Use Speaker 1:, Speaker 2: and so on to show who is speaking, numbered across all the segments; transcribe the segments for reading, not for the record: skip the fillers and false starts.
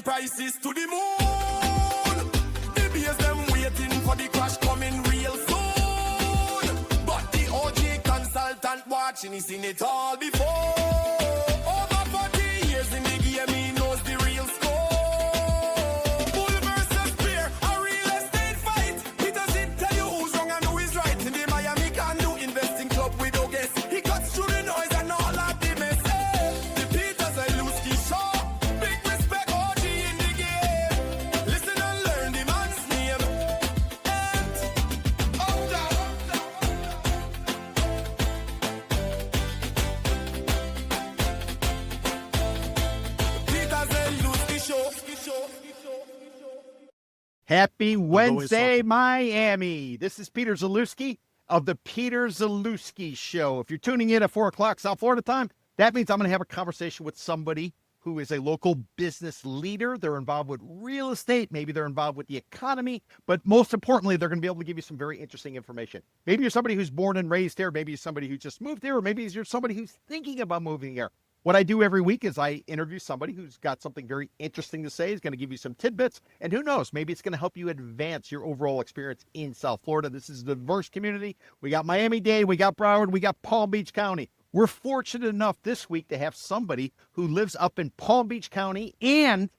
Speaker 1: prices to the moon. The beers them waiting for the crash coming real soon. But the OG consultant watching, he's seen it all before. Over 40 years in the game, he knows the real score. Bull versus bear, a real estate fight. Peter Zalewski tell you who's wrong and who is right. In the Miami Condo investing club with no guess. He cuts through the noise and all of the mess. The Peter Zalewski Show. Big respect, OG in the game. Listen and learn the man's name. And up down. Peter Zalewski Show.
Speaker 2: Happy Wednesday, Miami. This is Peter Zalewski of the Peter Zalewski Show. If you're tuning in at 4 o'clock South Florida time, that means I'm going to have a conversation with somebody who is a local business leader. They're involved with real estate. Maybe they're involved with the economy. But most importantly, they're going to be able to give you some very interesting information. Maybe you're somebody who's born and raised here. Maybe you're somebody who just moved here. Or maybe you're somebody who's thinking about moving here. What I do every week is I interview somebody who's got something very interesting to say, is going to give you some tidbits, and who knows, maybe it's going to help you advance your overall experience in South Florida. This is a diverse community. We got Miami-Dade, we got Broward, we got Palm Beach County. We're fortunate enough this week to have somebody who lives up in Palm Beach County, and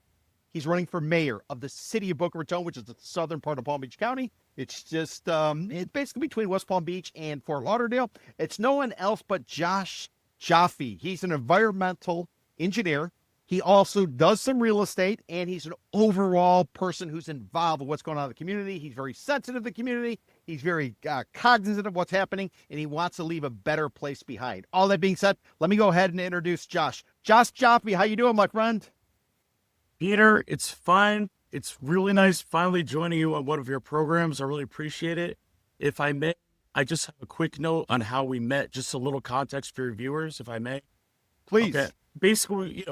Speaker 2: he's running for mayor of the city of Boca Raton, which is the southern part of Palm Beach County. It's just, it's basically between West Palm Beach and Fort Lauderdale. It's no one else but Josh Joffe. He's an environmental engineer. He also does some real estate, and he's an overall person who's involved with what's going on in the community. He's very sensitive to the community. He's very cognizant of what's happening, and he wants to leave a better place behind. All that being said, let me go ahead and introduce Josh. Josh Joffe, how you doing, my friend?
Speaker 3: Peter, it's fine. It's really nice finally joining you on one of your programs. I really appreciate it. If I may, I just have a quick note on how we met, just a little context for your viewers, if I may.
Speaker 2: Please.
Speaker 3: Okay. Basically,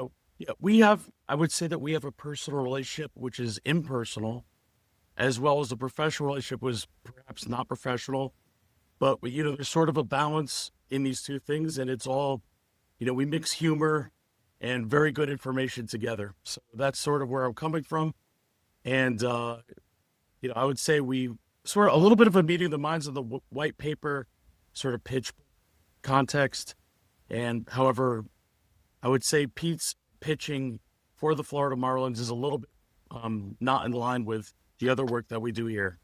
Speaker 3: we have, I would say that we have a personal relationship, which is impersonal, as well as a professional relationship was perhaps not professional. But, there's sort of a balance in these two things, and it's all, we mix humor and very good information together. So that's sort of where I'm coming from. And, I would say we sort of a little bit of a meeting of the minds of the white paper sort of pitch context. And however, I would say Pete's pitching for the Florida Marlins is a little bit not in line with the other work that we do here.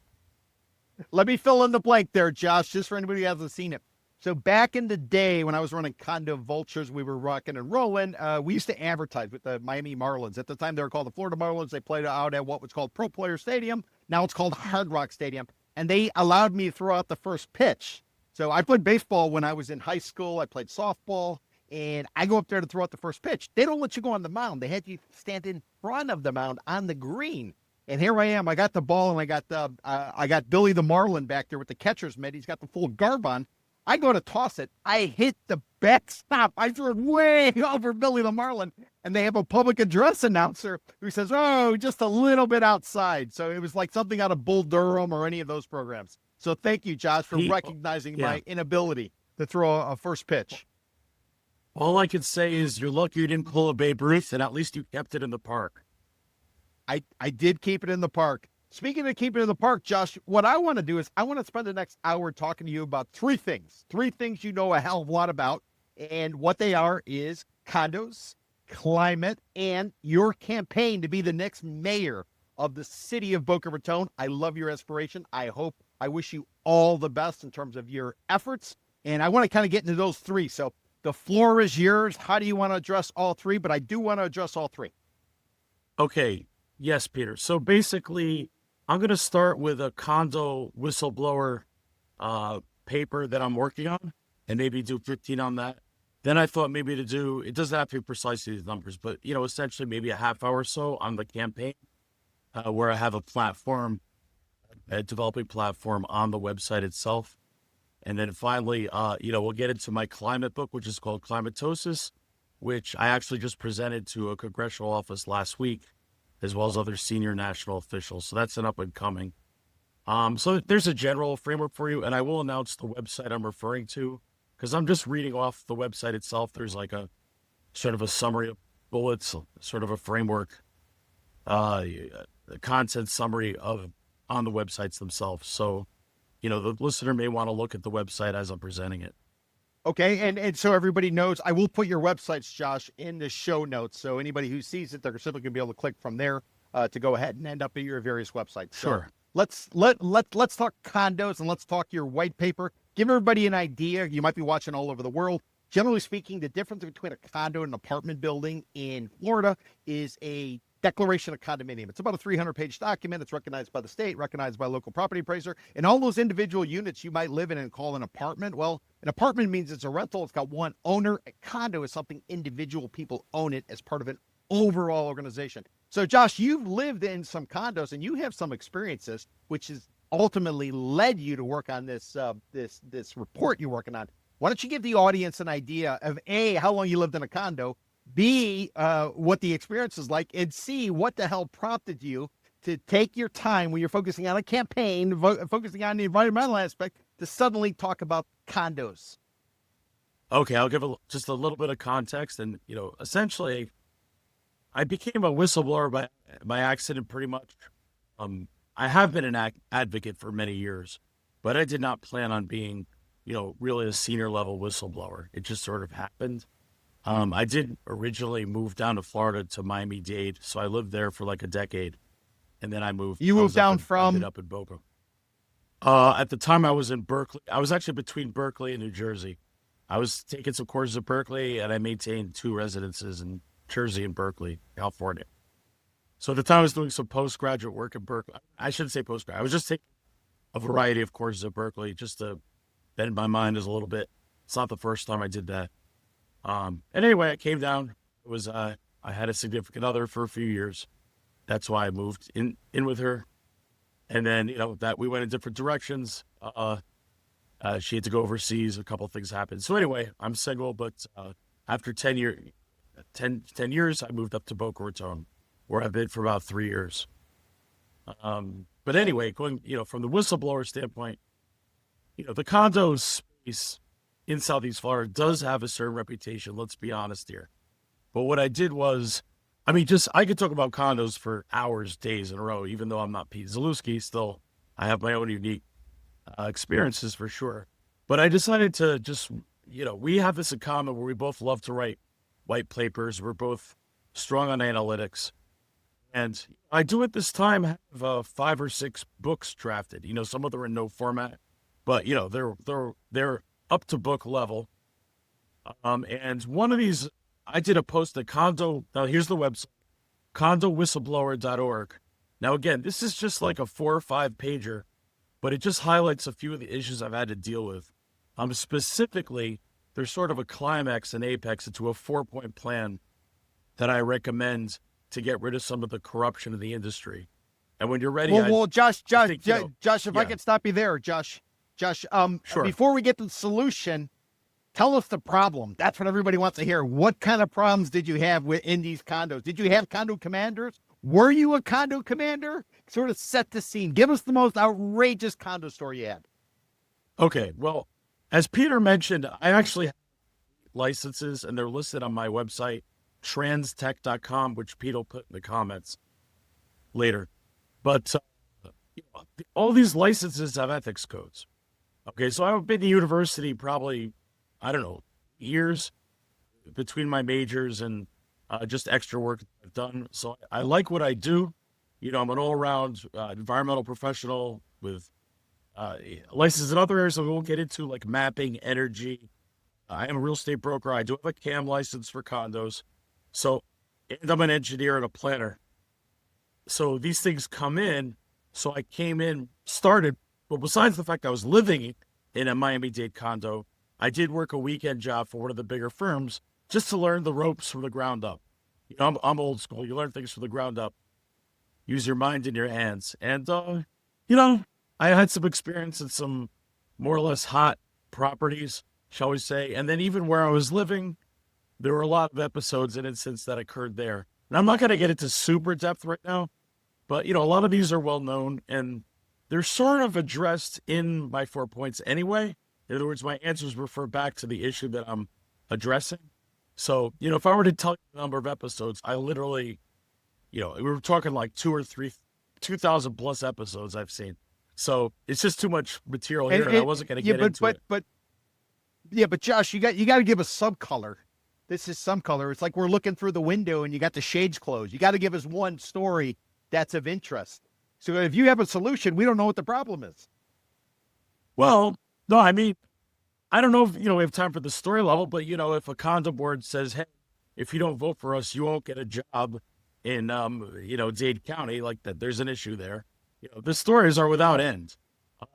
Speaker 2: Let me fill in the blank there, Josh, just for anybody who hasn't seen it. So back in the day when I was running Condo Vultures, we were rocking and rolling. We used to advertise with the Miami Marlins. At the time, they were called the Florida Marlins. They played out at what was called Pro Player Stadium. Now it's called Hard Rock Stadium. And they allowed me to throw out the first pitch. So I played baseball when I was in high school. I played softball. And I go up there to throw out the first pitch. They don't let you go on the mound. They had you stand in front of the mound on the green. And here I am. I got the ball, and I got Billy the Marlin back there with the catcher's mitt. He's got the full garb on. I go to toss it. I hit the backstop. I threw it way over Billy the Marlin. And they have a public address announcer who says, "Oh, just a little bit outside." So it was like something out of Bull Durham or any of those programs. So thank you, Josh, for recognizing my inability to throw a first pitch.
Speaker 3: All I could say is you're lucky you didn't pull a Babe Ruth, and at least you kept it in the park.
Speaker 2: I did keep it in the park. Speaking of keeping it in the park, Josh, what I want to do is I want to spend the next hour talking to you about three things you know a hell of a lot about. And what they are is condos, climate, and your campaign to be the next mayor of the city of Boca Raton. I love your aspiration. I wish you all the best in terms of your efforts. And I want to kind of get into those three. So the floor is yours. How do you want to address all three? But I do want to address all three.
Speaker 3: Okay. Yes, Peter. So basically, I'm going to start with a Condo Whistleblower paper that I'm working on and maybe do 15 on that. Then I thought maybe to do, it doesn't have to be precisely these numbers, but, essentially maybe a half hour or so on the campaign where I have a platform, a developing platform on the website itself. And then finally, we'll get into my climate book, which is called Climatosis, which I actually just presented to a congressional office last week, as well as other senior national officials. So that's an up and coming. So there's a general framework for you, and I will announce the website I'm referring to, because I'm just reading off the website itself. There's like a sort of a summary of bullets, sort of a framework. the content summary on the websites themselves. So, the listener may want to look at the website as I'm presenting it.
Speaker 2: Okay, and so everybody knows, I will put your websites, Josh, in the show notes. So anybody who sees it, they're simply going to be able to click from there to go ahead and end up at your various websites. So
Speaker 3: Sure.
Speaker 2: let's talk condos and let's talk your white paper. Give everybody an idea. You might be watching all over the world. Generally speaking, the difference between a condo and an apartment building in Florida is a declaration of condominium. It's about a 300-page document. It's recognized by the state, recognized by a local property appraiser, and all those individual units you might live in and call an apartment. Well, an apartment means it's a rental. It's got one owner. A condo is something individual people own it as part of an overall organization. So, Josh, you've lived in some condos and you have some experiences, which has ultimately led you to work on this this report you're working on. Why don't you give the audience an idea of A, how long you lived in a condo, B, what the experience is like, and C, what the hell prompted you to take your time when you're focusing on a campaign, focusing on the environmental aspect, to suddenly talk about condos?
Speaker 3: Okay, I'll give just a little bit of context. And, essentially, I became a whistleblower by accident pretty much. I have been an advocate for many years, but I did not plan on being, really a senior level whistleblower. It just sort of happened. I did originally move down to Florida to Miami-Dade, so I lived there for like a decade, and then I moved.
Speaker 2: You moved down
Speaker 3: I ended up in Boca. At the time, I was in Berkeley. I was actually between Berkeley and New Jersey. I was taking some courses at Berkeley, and I maintained 2 residences in Jersey and Berkeley, California. So at the time, I was doing some postgraduate work at Berkeley. I shouldn't say postgrad. I was just taking a variety of courses at Berkeley just to bend my mind a little bit. It's not the first time I did that. And anyway, I came down. It was I had a significant other for a few years. That's why I moved in with her. And then, that we went in different directions. She had to go overseas. A couple of things happened. So anyway, I'm single, but after 10 years, I moved up to Boca Raton, where I've been for about 3 years. But anyway, going, from the whistleblower standpoint, the condo space in Southeast Florida does have a certain reputation. Let's be honest here. But what I did was, I could talk about condos for hours, days in a row, even though I'm not Pete Zalewski. Still, I have my own unique experiences for sure. But I decided to just, we have this in common where we both love to write white papers. We're both strong on analytics. And I do at this time have 5 or 6 books drafted. Some of them are in no format, but they're up to book level. And one of these, I did a post at Condo. Now here's the website, condowhistleblower.org. Now again, this is just like a 4 or 5 pager, but it just highlights a few of the issues I've had to deal with. Specifically, there's sort of a climax and apex into a 4-point plan that I recommend to get rid of some of the corruption in the industry. And when you're ready,
Speaker 2: well, Josh, if
Speaker 3: yeah.
Speaker 2: I could stop you there, Josh,
Speaker 3: Sure.
Speaker 2: Before we get to the solution, tell us the problem. That's what everybody wants to hear. What kind of problems did you have in these condos? Did you have condo commanders? Were you a condo commander? Sort of set the scene. Give us the most outrageous condo story you had.
Speaker 3: Okay, well, as Peter mentioned, I actually have licenses, and they're listed on my website, transtech.com, which Pete will put in the comments later. But all these licenses have ethics codes. Okay, so I've been to university probably, years between my majors and just extra work I've done. So I like what I do. I'm an all-around environmental professional with licenses in other areas that we won't get into, like mapping, energy. I am a real estate broker. I do have a CAM license for condos. So, and I'm an engineer and a planner. So these things come in. So I came in, started, but besides the fact I was living in a Miami-Dade condo, I did work a weekend job for one of the bigger firms just to learn the ropes from the ground up. I'm old school. You learn things from the ground up. Use your mind in your hands. And, I had some experience in some more or less hot properties, shall we say. And then even where I was living, there were a lot of episodes and incidents that occurred there. And I'm not going to get into super depth right now, but, a lot of these are well known and they're sort of addressed in my 4 points anyway. In other words, my answers refer back to the issue that I'm addressing. So, if I were to tell you the number of episodes, I literally we were talking like 2,000 plus episodes I've seen. So it's just too much material here, and I wasn't going to get into it.
Speaker 2: But Josh, you got to give us some color. This is some color. It's like we're looking through the window and you got the shades closed. You got to give us one story that's of interest. So if you have a solution, we don't know what the problem is.
Speaker 3: Well, no, I mean, I don't know if, we have time for the story level, but, if a condo board says, hey, if you don't vote for us, you won't get a job in, Dade County, like that, there's an issue there. The stories are without end.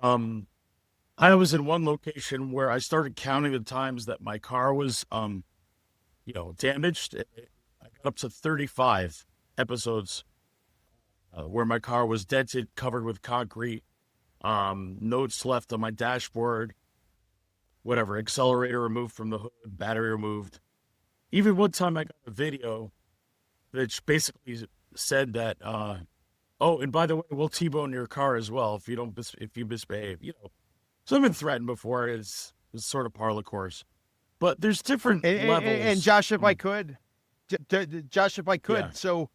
Speaker 3: I was in one location where I started counting the times that my car was, damaged. I got up to 35 episodes where my car was dented, covered with concrete, notes left on my dashboard, whatever, accelerator removed from the hood, battery removed. Even one time I got a video that basically said that, oh, and by the way, we'll T-bone your car as well if you misbehave. So I've been threatened before. It's sort of par of the course. But there's different levels.
Speaker 2: And Josh, if I could,
Speaker 3: Yeah.
Speaker 2: so,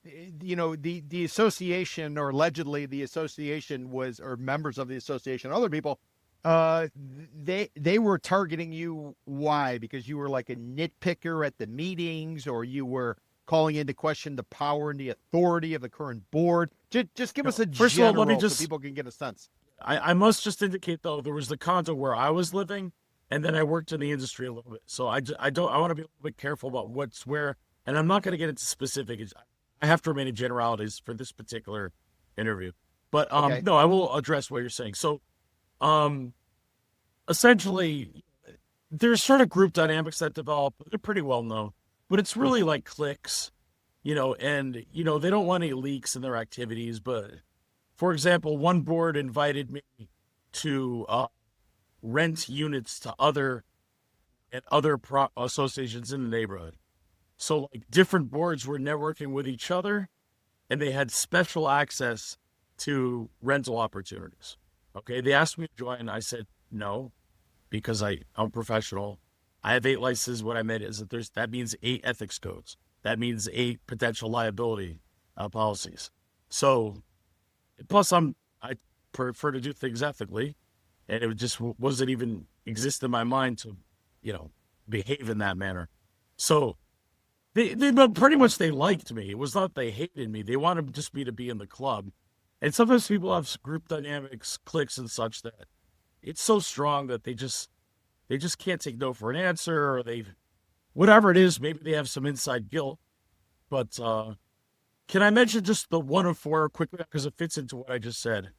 Speaker 2: the association, or allegedly the association was, or members of the association, other people, they were targeting you. Why? Because you were like a nitpicker at the meetings, or you were calling into question the power and the authority of the current board. Just give us a
Speaker 3: First of all, let me
Speaker 2: so people can get a sense.
Speaker 3: I must just indicate, though, there was the condo where I was living, and then I worked in the industry a little bit. So I want to be a little bit careful about what's where, and I'm not going to get into specifics. I have to remain in generalities for this particular interview. But
Speaker 2: Okay.
Speaker 3: no, I will address what you're saying. So essentially, there's sort of group dynamics that develop. They're pretty well known, but it's really like cliques, and, they don't want any leaks in their activities. But for example, one board invited me to rent units to other associations in the neighborhood. So like different boards were networking with each other, and they had special access to rental opportunities. Okay, they asked me to join. I said no, because I'm a professional. I have 8 licenses. What I meant is that means 8 ethics codes. That means 8 potential liability policies. So, plus I prefer to do things ethically, and it just wasn't even exist in my mind to, behave in that manner. So they pretty much, they liked me. It was not they hated me. They wanted just me to be in the club. And sometimes people have group dynamics, cliques and such, that it's so strong that they just can't take no for an answer, or whatever it is, maybe they have some inside guilt. But can I mention just the 1 of 4 quickly, because it fits into what I just said?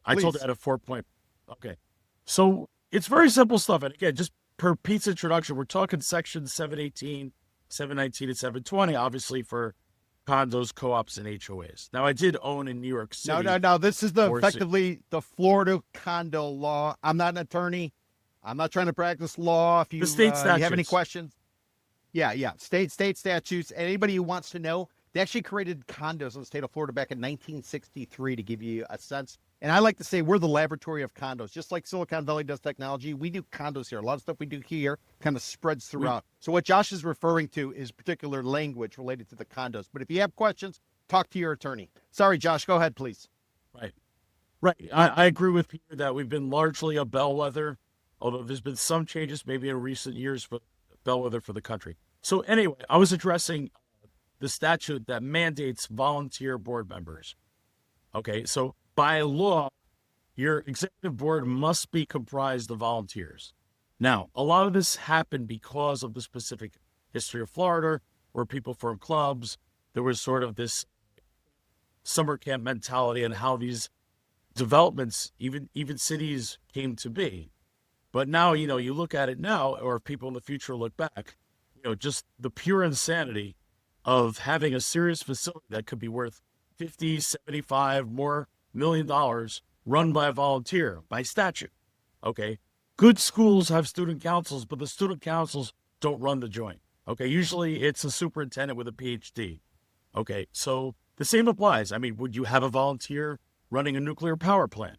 Speaker 3: I told you I had a 4-point. Okay. So it's very simple stuff. And again, just per Pete's introduction, we're talking sections 718, 719, and 720, obviously for condos, co-ops, and HOAs. Now, I did own in New York City.
Speaker 2: No. This is effectively the Florida condo law. I'm not an attorney. I'm not trying to practice law. If you,
Speaker 3: The state
Speaker 2: you have any
Speaker 3: statutes.
Speaker 2: questions. Yeah. State statutes. Anybody who wants to know, they actually created condos in the state of Florida back in 1963 to give you a sense. And I like to say we're the laboratory of condos. Just like Silicon Valley does technology, we do condos here. A lot of stuff we do here kind of spreads throughout. So what Josh is referring to is particular language related to the condos. But if you have questions, talk to your attorney. Sorry, Josh, go ahead, please.
Speaker 3: Right. I agree with Peter that we've been largely a bellwether, although there's been some changes maybe in recent years, for bellwether for the country. So anyway, I was addressing the statute that mandates volunteer board members. Okay, so by law, your executive board must be comprised of volunteers. Now, a lot of this happened because of the specific history of Florida, where people formed clubs. There was sort of this summer camp mentality and how these developments, even cities, came to be. But now, you look at it now, or if people in the future look back, just the pure insanity of having a serious facility that could be worth 50, 75 more $1 million run by a volunteer by statute. Okay. Good schools have student councils, but the student councils don't run the joint. Okay. Usually it's a superintendent with a PhD. Okay. So the same applies. I mean, would you have a volunteer running a nuclear power plant?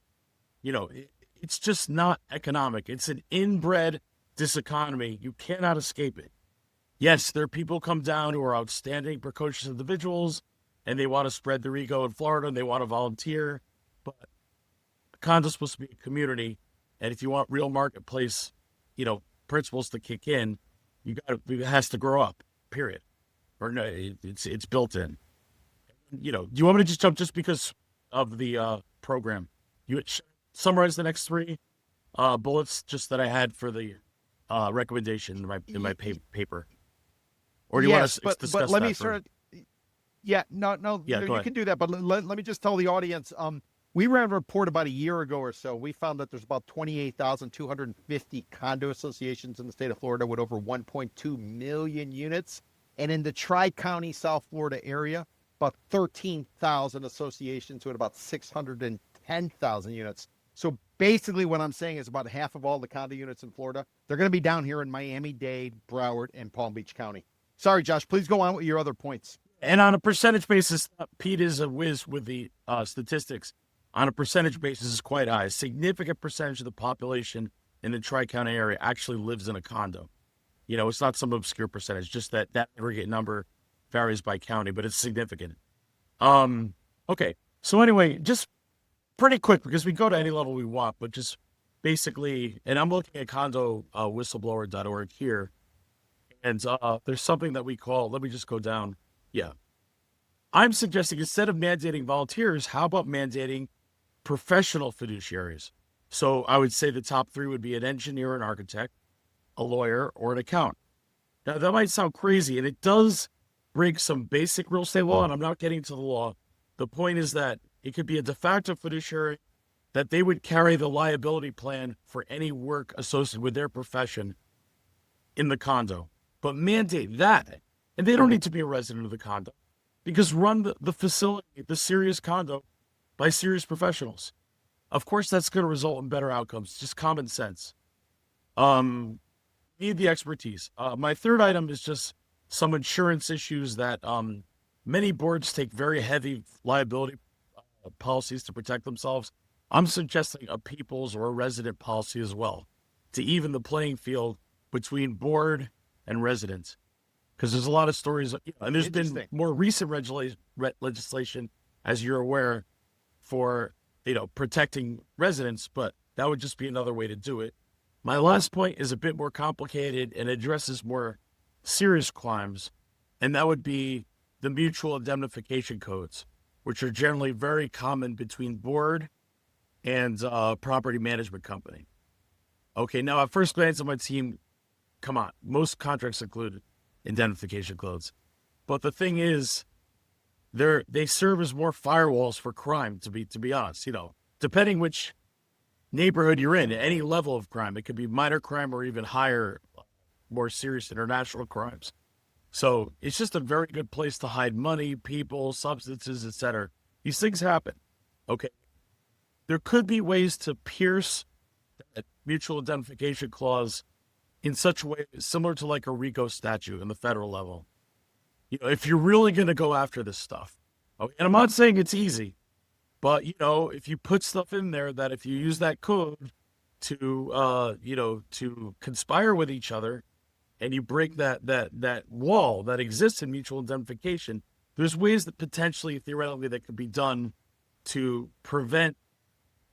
Speaker 3: It's just not economic. It's an inbred diseconomy. You cannot escape it. Yes, there are people come down who are outstanding, precocious individuals, and they want to spread their ego in Florida, and they want to volunteer. But a condo's supposed to be a community, and if you want real marketplace, principles to kick in, it has to grow up. Period. Or no, it's built in. Do you want me to just jump just because of the program? You summarize the next three bullets just that I had for the recommendation in my paper. Or do you want to discuss
Speaker 2: but let
Speaker 3: that
Speaker 2: me sort of. Yeah, no,
Speaker 3: Yeah,
Speaker 2: you can do that. But let me just tell the audience. We ran a report about a year ago or so. We found that there's about 28,250 condo associations in the state of Florida with over 1.2 million units. And in the Tri-County South Florida area, about 13,000 associations with about 610,000 units. So basically what I'm saying is about half of all the condo units in Florida, they're going to be down here in Miami-Dade, Broward, and Palm Beach County. Sorry, Josh, please go on with your other points.
Speaker 3: And on a percentage basis, Pete is a whiz with the statistics. On a percentage basis, it's quite high. A significant percentage of the population in the Tri-County area actually lives in a condo. It's not some obscure percentage, just that aggregate number varies by county, but it's significant. Okay. So anyway, just pretty quick, because we go to any level we want, but just basically, and I'm looking at condo whistleblower.org here, and there's something that we call, let me just go down. Yeah. I'm suggesting instead of mandating volunteers, how about mandating professional fiduciaries? So I would say the top three would be an engineer, an architect, a lawyer, or an accountant. Now, that might sound crazy, and it does break some basic real estate law, and I'm not getting to the law. The point is that it could be a de facto fiduciary, that they would carry the liability plan for any work associated with their profession in the condo. But mandate that, and they don't need to be a resident of the condo, because run the facility, the serious condo, by serious professionals. Of course, that's going to result in better outcomes, just common sense. Need the expertise. My third item is just some insurance issues that many boards take very heavy liability policies to protect themselves. I'm suggesting a people's or a resident policy as well to even the playing field between board and residents. Because there's a lot of stories, and there's been more recent legislation, as you're aware, for protecting residents, but that would just be another way to do it. My last point is a bit more complicated and addresses more serious crimes, and that would be the mutual indemnification codes, which are generally very common between board and property management company. Okay, now at first glance on my team, come on, most contracts include indemnification codes, but the thing is, they serve as more firewalls for crime. To be honest, depending which neighborhood you're in, any level of crime, it could be minor crime or even higher, more serious international crimes. So it's just a very good place to hide money, people, substances, etc. These things happen. Okay, there could be ways to pierce that mutual indemnification clause in such a way similar to like a RICO statute in the federal level. If you're really going to go after this stuff, okay, and I'm not saying it's easy, but if you put stuff in there that if you use that code to conspire with each other, and you break that wall that exists in mutual indemnification, there's ways that potentially, theoretically, that could be done to prevent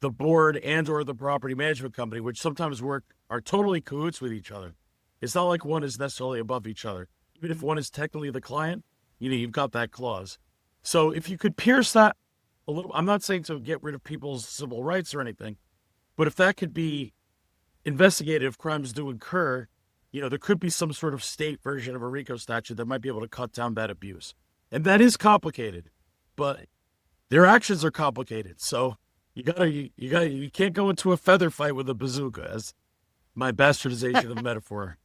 Speaker 3: the board and or the property management company, which sometimes are totally cahoots with each other. It's not like one is necessarily above each other. Even if one is technically the client, you've got that clause. So if you could pierce that a little, I'm not saying to get rid of people's civil rights or anything, but if that could be investigated, if crimes do occur, there could be some sort of state version of a RICO statute that might be able to cut down that abuse. And that is complicated, but their actions are complicated. So you can't go into a feather fight with a bazooka, as my bastardization of the metaphor